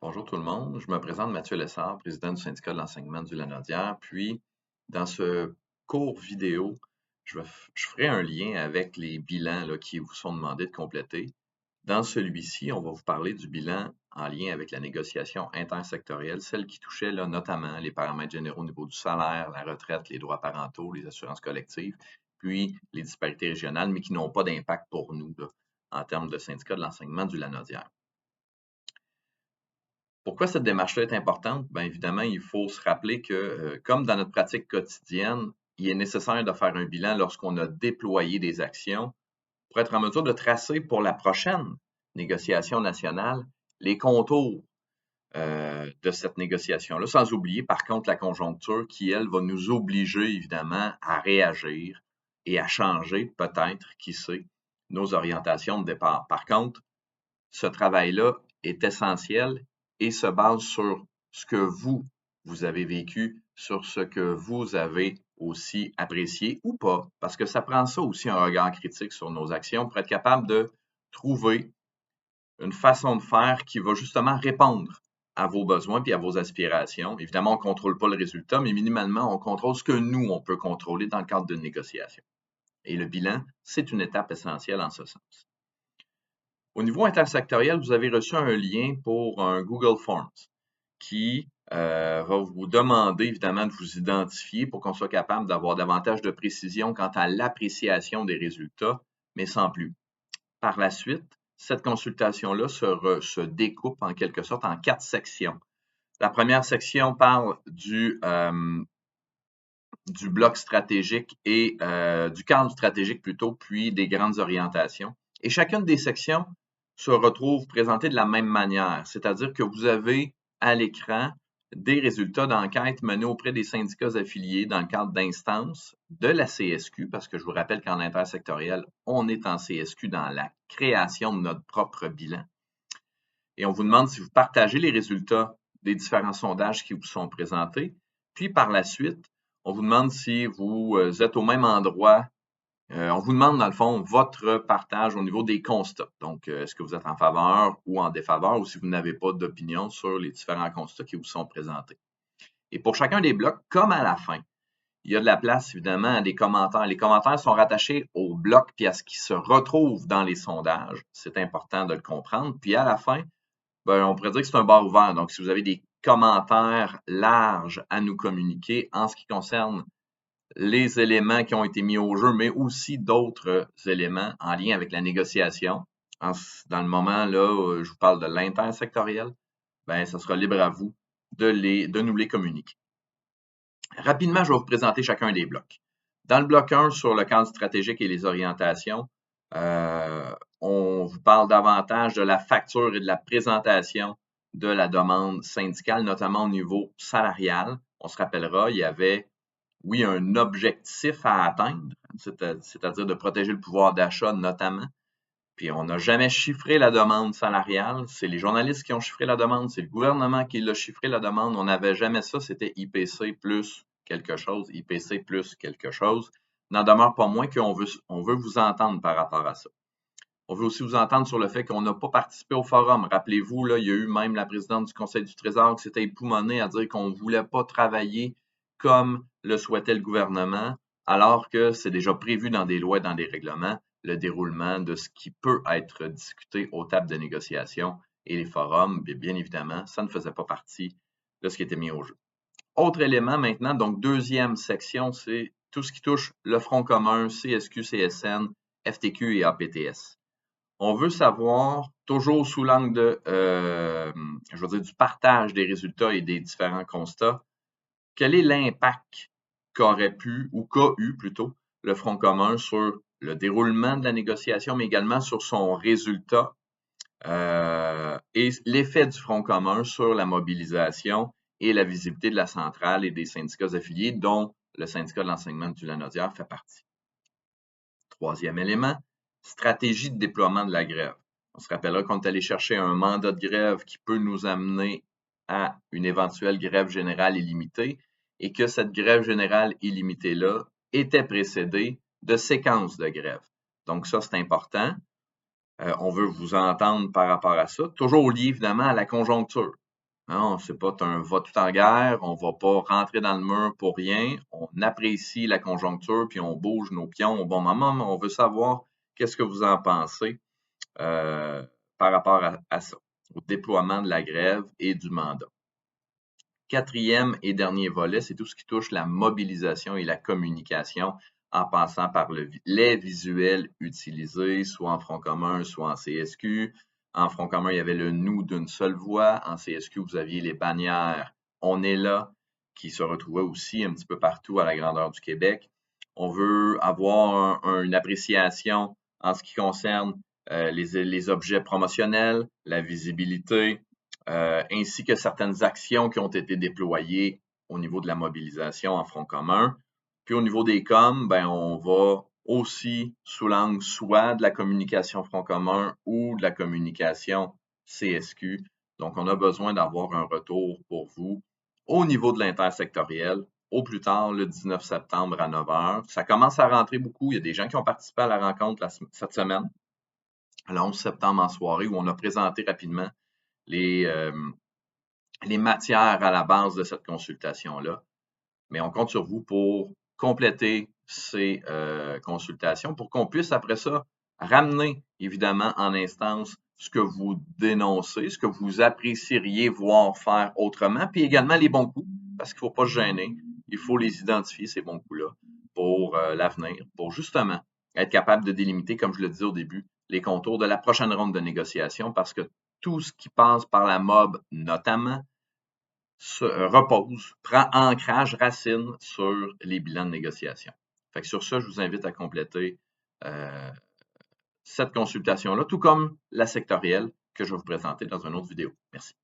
Bonjour tout le monde, je me présente Mathieu Lessard, président du syndicat de l'enseignement du Lanaudière. Puis, dans ce court vidéo, je ferai un lien avec les bilans là, qui vous sont demandés de compléter. Dans celui-ci, on va vous parler du bilan en lien avec la négociation intersectorielle, celle qui touchait là, notamment les paramètres généraux au niveau du salaire, la retraite, les droits parentaux, les assurances collectives, puis les disparités régionales, mais qui n'ont pas d'impact pour nous là, en termes de syndicat de l'enseignement du Lanaudière. Pourquoi cette démarche-là est importante? Bien évidemment, il faut se rappeler que, comme dans notre pratique quotidienne, il est nécessaire de faire un bilan lorsqu'on a déployé des actions pour être en mesure de tracer pour la prochaine négociation nationale les contours de cette négociation-là, sans oublier par contre la conjoncture qui, elle, va nous obliger évidemment à réagir et à changer peut-être, qui sait, nos orientations de départ. Par contre, ce travail-là est essentiel et se base sur ce que vous avez vécu, sur ce que vous avez aussi apprécié ou pas, parce que ça prend ça aussi un regard critique sur nos actions pour être capable de trouver une façon de faire qui va justement répondre à vos besoins puis à vos aspirations. Évidemment, on ne contrôle pas le résultat, mais minimalement, on contrôle ce que nous, on peut contrôler dans le cadre d'une négociation. Et le bilan, c'est une étape essentielle en ce sens. Au niveau intersectoriel, vous avez reçu un lien pour un Google Forms qui va vous demander évidemment de vous identifier pour qu'on soit capable d'avoir davantage de précision quant à l'appréciation des résultats, mais sans plus. Par la suite, cette consultation-là se découpe en quelque sorte en 4 sections. La première section parle du bloc stratégique et du cadre stratégique plutôt, puis des grandes orientations. Et chacune des sections se retrouve présentée de la même manière, c'est-à-dire que vous avez à l'écran des résultats d'enquête menés auprès des syndicats affiliés dans le cadre d'instances de la CSQ, parce que je vous rappelle qu'en intersectoriel, on est en CSQ dans la création de notre propre bilan. Et on vous demande si vous partagez les résultats des différents sondages qui vous sont présentés. Puis par la suite, on vous demande si vous êtes au même endroit. On vous demande, dans le fond, votre partage au niveau des constats. Donc, est-ce que vous êtes en faveur ou en défaveur, ou si vous n'avez pas d'opinion sur les différents constats qui vous sont présentés. Et pour chacun des blocs, comme à la fin, il y a de la place, évidemment, à des commentaires. Les commentaires sont rattachés au bloc puis à ce qui se retrouve dans les sondages. C'est important de le comprendre. Puis à la fin, ben, on pourrait dire que c'est un bar ouvert. Donc, si vous avez des commentaires larges à nous communiquer en ce qui concerne les éléments qui ont été mis au jeu, mais aussi d'autres éléments en lien avec la négociation. Dans le moment là où je vous parle de l'intersectoriel, ben, ce sera libre à vous de nous les communiquer. Rapidement, je vais vous présenter chacun des blocs. Dans le bloc 1, sur le cadre stratégique et les orientations, on vous parle davantage de la facture et de la présentation de la demande syndicale, notamment au niveau salarial. On se rappellera, il y avait, oui, un objectif à atteindre, c'est-à-dire de protéger le pouvoir d'achat notamment. Puis on n'a jamais chiffré la demande salariale. C'est les journalistes qui ont chiffré la demande, c'est le gouvernement qui l'a chiffré la demande. On n'avait jamais ça, c'était IPC plus quelque chose, IPC plus quelque chose. N'en demeure pas moins qu'on veut vous entendre par rapport à ça. On veut aussi vous entendre sur le fait qu'on n'a pas participé au forum. Rappelez-vous, là, il y a eu même la présidente du Conseil du Trésor qui s'était époumonnée à dire qu'on ne voulait pas travailler comme le souhaitait le gouvernement, alors que c'est déjà prévu dans des lois et dans des règlements le déroulement de ce qui peut être discuté aux tables de négociation et les forums, bien évidemment, ça ne faisait pas partie de ce qui était mis au jeu. Autre élément maintenant, donc deuxième section, c'est tout ce qui touche le Front commun, CSQ, CSN, FTQ et APTS. On veut savoir, toujours sous l'angle de, du partage des résultats et des différents constats, quel est l'impact qu'aurait pu, ou qu'a eu plutôt, le Front commun sur le déroulement de la négociation, mais également sur son résultat et l'effet du Front commun sur la mobilisation et la visibilité de la centrale et des syndicats affiliés, dont le syndicat de l'enseignement du Lanaudière fait partie. Troisième élément, stratégie de déploiement de la grève. On se rappellera qu'on est allé chercher un mandat de grève qui peut nous amener à une éventuelle grève générale illimitée et que cette grève générale illimitée-là était précédée de séquences de grève. Donc ça, c'est important. On veut vous entendre par rapport à ça, toujours lié évidemment à la conjoncture. Non, c'est pas un va tout en guerre, on va pas rentrer dans le mur pour rien. On apprécie la conjoncture, puis on bouge nos pions au bon moment, mais on veut savoir qu'est-ce que vous en pensez par rapport à ça, au déploiement de la grève et du mandat. Quatrième et dernier volet, c'est tout ce qui touche la mobilisation et la communication en passant par les visuels utilisés, soit en front commun, soit en CSQ. En front commun, il y avait le nous d'une seule voix. En CSQ, vous aviez les bannières On est là, qui se retrouvaient aussi un petit peu partout à la grandeur du Québec. On veut avoir une appréciation en ce qui concerne les objets promotionnels, la visibilité, ainsi que certaines actions qui ont été déployées au niveau de la mobilisation en front commun. Puis au niveau des coms, ben, on va aussi sous l'angle soit de la communication front commun ou de la communication CSQ. Donc, on a besoin d'avoir un retour pour vous au niveau de l'intersectoriel, au plus tard le 19 septembre à 9 h. Ça commence à rentrer beaucoup. Il y a des gens qui ont participé à la rencontre cette semaine, le 11 septembre en soirée, où on a présenté rapidement les matières à la base de cette consultation-là. Mais on compte sur vous pour compléter ces consultations pour qu'on puisse après ça ramener évidemment en instance ce que vous dénoncez, ce que vous apprécieriez voir faire autrement, puis également les bons coups, parce qu'il ne faut pas se gêner, il faut les identifier, ces bons coups-là, pour l'avenir, pour justement être capable de délimiter, comme je le disais au début, les contours de la prochaine ronde de négociation, parce que tout ce qui passe par la MOB, notamment, se repose, prend ancrage, racine sur les bilans de négociation. Fait que sur ça, je vous invite à compléter cette consultation-là, tout comme la sectorielle que je vais vous présenter dans une autre vidéo. Merci.